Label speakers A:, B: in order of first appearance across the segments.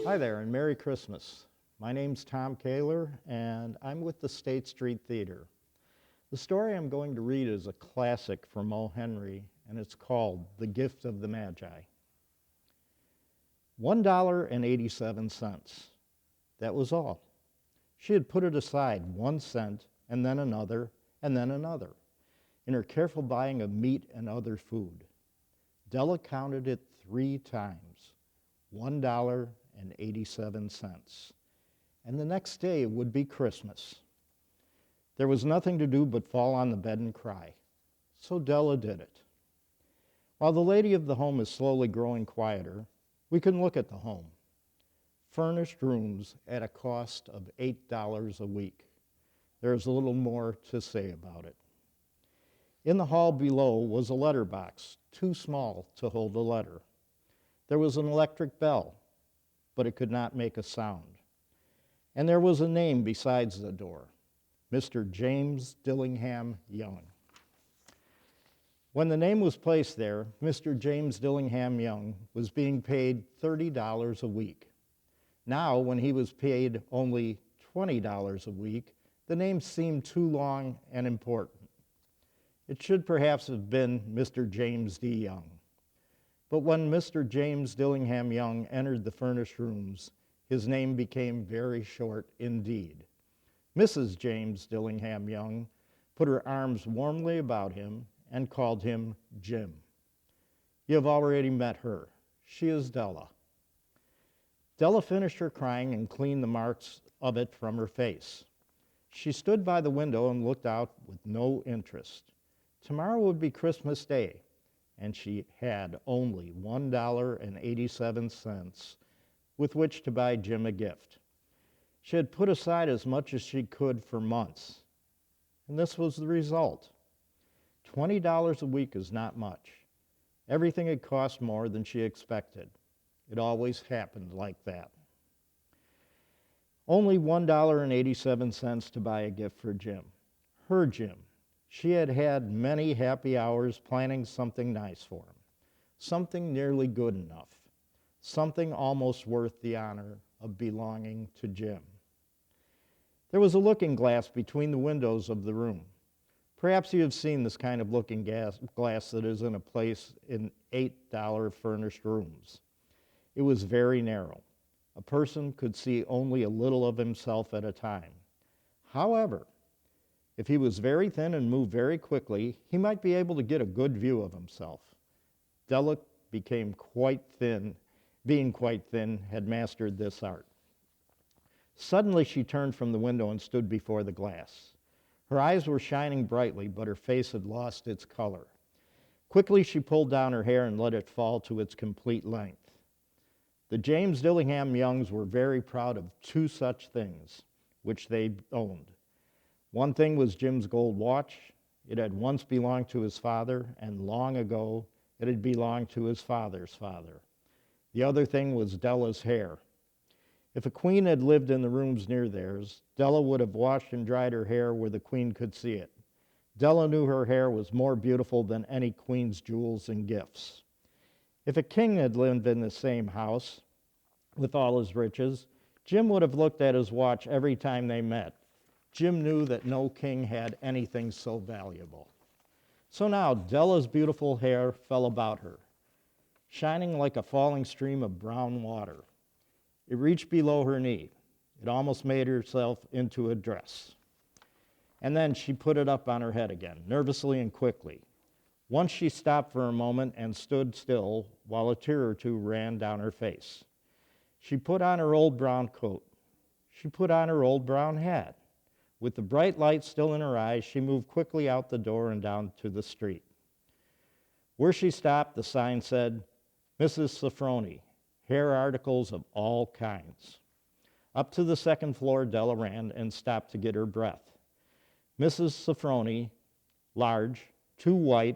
A: Hi there, and Merry Christmas. My name's Tom Kaler, and I'm with the State Street Theater. The story I'm going to read is a classic from O. Henry, and it's called The Gift of the Magi. $1.87. That was all. She had put it aside 1 cent, and then another, and then another, in her careful buying of meat and other food. Della counted it 3 times, $1.87. And the next day would be Christmas. There was nothing to do but fall on the bed and cry. So Della did it. While the lady of the home is slowly growing quieter, we can look at the home. Furnished rooms at a cost of $8 a week. There's a little more to say about it. In the hall below was a letterbox, too small to hold a letter. There was an electric bell, but it could not make a sound. And there was a name besides the door, Mr. James Dillingham Young. When the name was placed there, Mr. James Dillingham Young was being paid $30 a week. Now, when he was paid only $20 a week, the name seemed too long and important. It should perhaps have been Mr. James D. Young. But when Mr. James Dillingham Young entered the furnished rooms, his name became very short indeed. Mrs. James Dillingham Young put her arms warmly about him and called him Jim. You have already met her. She is Della. Della finished her crying and cleaned the marks of it from her face. She stood by the window and looked out with no interest. Tomorrow would be Christmas Day, and she had only $1.87 with which to buy Jim a gift. She had put aside as much as she could for months, and this was the result. $20 a week is not much. Everything had cost more than she expected. It always happened like that. Only $1.87 to buy a gift for Jim. Her Jim. She had had many happy hours planning something nice for him, something nearly good enough, something almost worth the honor of belonging to Jim. There was a looking glass between the windows of the room. Perhaps you have seen this kind of looking glass that is in a place in $8 furnished rooms. It was very narrow. A person could see only a little of himself at a time. However, if he was very thin and moved very quickly, he might be able to get a good view of himself. Della being quite thin, had mastered this art. Suddenly she turned from the window and stood before the glass. Her eyes were shining brightly, but her face had lost its color. Quickly she pulled down her hair and let it fall to its complete length. The James Dillingham Youngs were very proud of 2 such things, which they owned. One thing was Jim's gold watch. It had once belonged to his father, and long ago it had belonged to his father's father. The other thing was Della's hair. If a queen had lived in the rooms near theirs, Della would have washed and dried her hair where the queen could see it. Della knew her hair was more beautiful than any queen's jewels and gifts. If a king had lived in the same house with all his riches, Jim would have looked at his watch every time they met. Jim knew that no king had anything so valuable. So now Della's beautiful hair fell about her, shining like a falling stream of brown water. It reached below her knee. It almost made herself into a dress. And then she put it up on her head again, nervously and quickly. Once she stopped for a moment and stood still while a tear or two ran down her face. She put on her old brown coat. She put on her old brown hat. With the bright light still in her eyes, she moved quickly out the door and down to the street. Where she stopped, the sign said, Mrs. Sofroni, hair articles of all kinds. Up to the 2nd floor, Della ran and stopped to get her breath. Mrs. Sofroni, large, too white,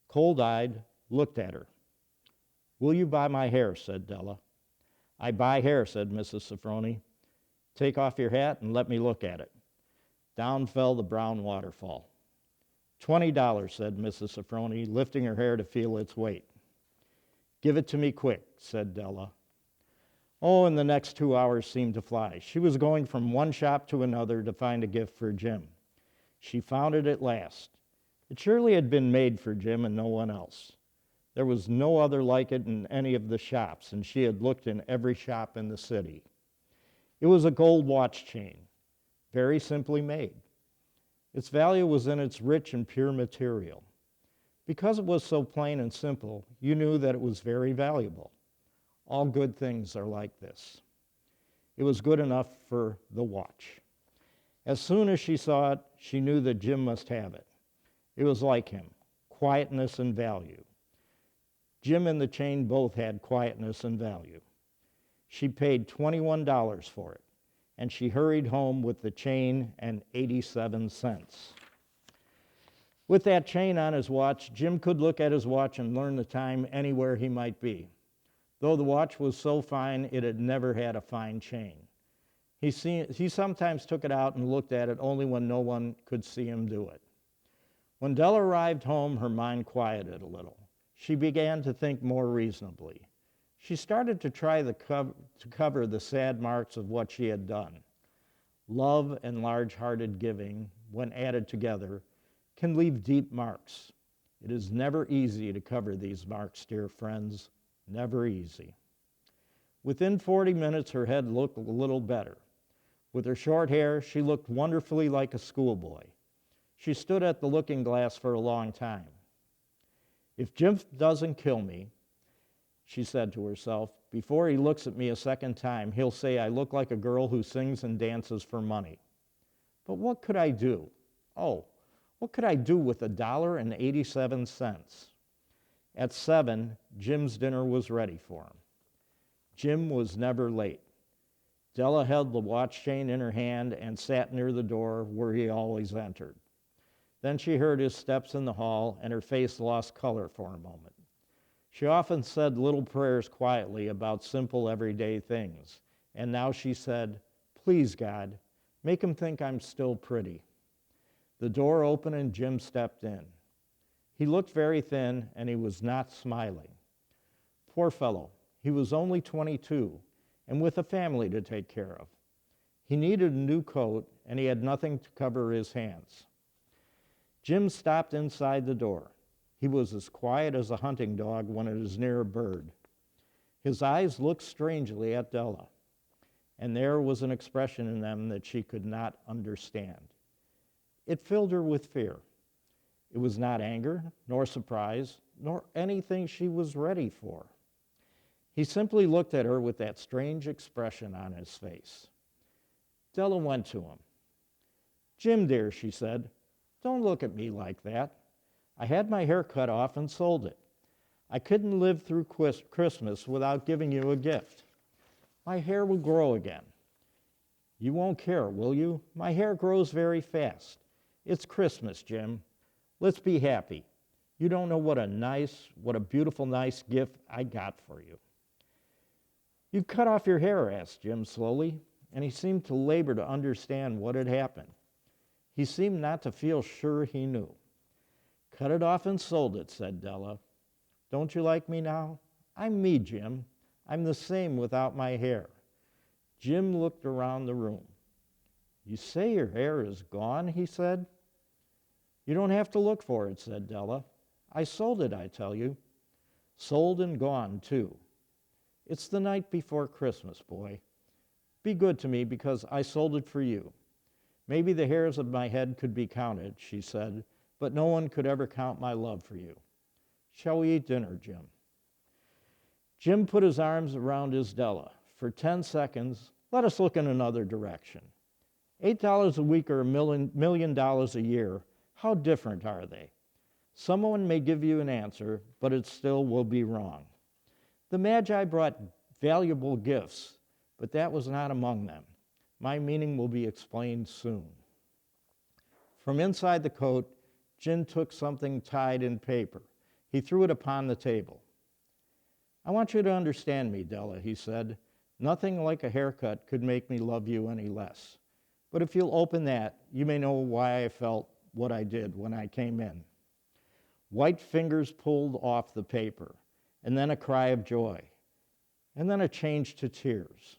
A: cold-eyed, looked at her. Will you buy my hair, said Della. I buy hair, said Mrs. Sofroni. Take off your hat and let me look at it. Down fell the brown waterfall. $20, said Mrs. Sofroni, lifting her hair to feel its weight. Give it to me quick, said Della. Oh, and the next 2 hours seemed to fly. She was going from one shop to another to find a gift for Jim. She found it at last. It surely had been made for Jim and no one else. There was no other like it in any of the shops, and she had looked in every shop in the city. It was a gold watch chain, very simply made. Its value was in its rich and pure material. Because it was so plain and simple, you knew that it was very valuable. All good things are like this. It was good enough for the watch. As soon as she saw it, she knew that Jim must have it. It was like him, quietness and value. Jim and the chain both had quietness and value. She paid $21 for it, and she hurried home with the chain and 87 cents. With that chain on his watch, Jim could look at his watch and learn the time anywhere he might be. Though the watch was so fine, it had never had a fine chain. He sometimes took it out and looked at it only when no one could see him do it. When Della arrived home, her mind quieted a little. She began to think more reasonably. She started to try to cover the sad marks of what she had done. Love and large-hearted giving, when added together, can leave deep marks. It is never easy to cover these marks, dear friends, never easy. Within 40 minutes, her head looked a little better. With her short hair, she looked wonderfully like a schoolboy. She stood at the looking glass for a long time. If Jim doesn't kill me, she said to herself, before he looks at me a second time, he'll say I look like a girl who sings and dances for money. But what could I do? Oh, what could I do with $1.87? At 7, Jim's dinner was ready for him. Jim was never late. Della held the watch chain in her hand and sat near the door where he always entered. Then she heard his steps in the hall, and her face lost color for a moment. She often said little prayers quietly about simple everyday things, and now she said, please, God, make him think I'm still pretty. The door opened and Jim stepped in. He looked very thin, and he was not smiling. Poor fellow, he was only 22, and with a family to take care of. He needed a new coat, and he had nothing to cover his hands. Jim stopped inside the door. He was as quiet as a hunting dog when it is near a bird. His eyes looked strangely at Della, and there was an expression in them that she could not understand. It filled her with fear. It was not anger, nor surprise, nor anything she was ready for. He simply looked at her with that strange expression on his face. Della went to him. Jim, dear, she said, don't look at me like that. I had my hair cut off and sold it. I couldn't live through Christmas without giving you a gift. My hair will grow again. You won't care, will you? My hair grows very fast. It's Christmas, Jim. Let's be happy. You don't know what a beautiful, nice gift I got for you. You cut off your hair, asked Jim slowly, and he seemed to labor to understand what had happened. He seemed not to feel sure he knew. Cut it off and sold it, said Della. Don't you like me now? I'm me, Jim. I'm the same without my hair. Jim looked around the room. You say your hair is gone, he said. You don't have to look for it, said Della. I sold it, I tell you. Sold and gone, too. It's the night before Christmas, boy. Be good to me because I sold it for you. Maybe the hairs of my head could be counted, she said, but no one could ever count my love for you. Shall we eat dinner, Jim? Jim put his arms around his Della. For 10 seconds, let us look in another direction. $8 a week or $1 million a year, how different are they? Someone may give you an answer, but it still will be wrong. The Magi brought valuable gifts, but that was not among them. My meaning will be explained soon. From inside the coat, Jim took something tied in paper. He threw it upon the table. I want you to understand me, Della, he said. Nothing like a haircut could make me love you any less. But if you'll open that, you may know why I felt what I did when I came in. White fingers pulled off the paper, and then a cry of joy. And then it changed to tears.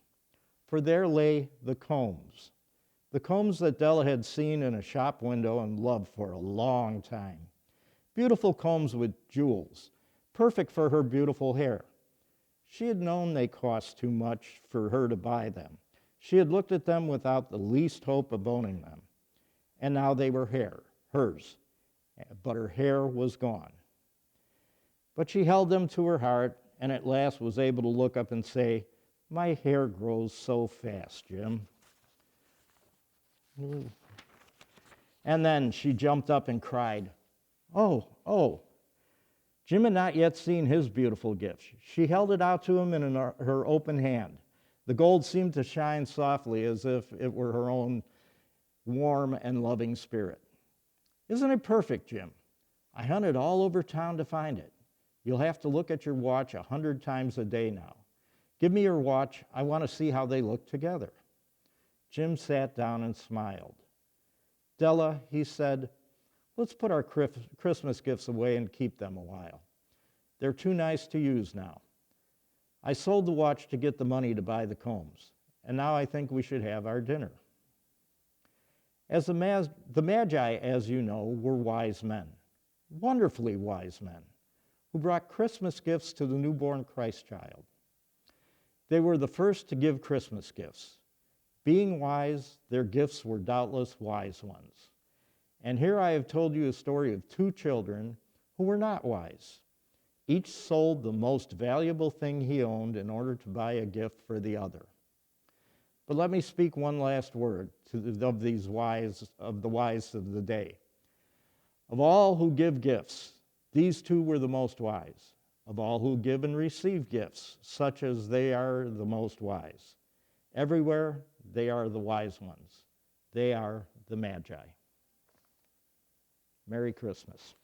A: For there lay the combs that Della had seen in a shop window and loved for a long time. Beautiful combs with jewels, perfect for her beautiful hair. She had known they cost too much for her to buy them. She had looked at them without the least hope of owning them. And now they were hers, but her hair was gone. But she held them to her heart and at last was able to look up and say, "My hair grows so fast, Jim." And then she jumped up and cried, "Oh, oh." Jim had not yet seen his beautiful gift. She held it out to him in her open hand. The gold seemed to shine softly as if it were her own warm and loving spirit. "Isn't it perfect, Jim? I hunted all over town to find it. You'll have to look at your watch 100 times a day now. Give me your watch. I want to see how they look together." Jim sat down and smiled. "Della," he said, "let's put our Christmas gifts away and keep them a while. They're too nice to use now. I sold the watch to get the money to buy the combs, and now I think we should have our dinner." As the Magi, as you know, were wise men, wonderfully wise men, who brought Christmas gifts to the newborn Christ child. They were the first to give Christmas gifts. Being wise, their gifts were doubtless wise ones. And here I have told you a story of two children who were not wise. Each sold the most valuable thing he owned in order to buy a gift for the other. But let me speak one last word of the wise of the day. Of all who give gifts, these two were the most wise. Of all who give and receive gifts, such as they are the most wise. Everywhere, they are the wise ones. They are the Magi. Merry Christmas.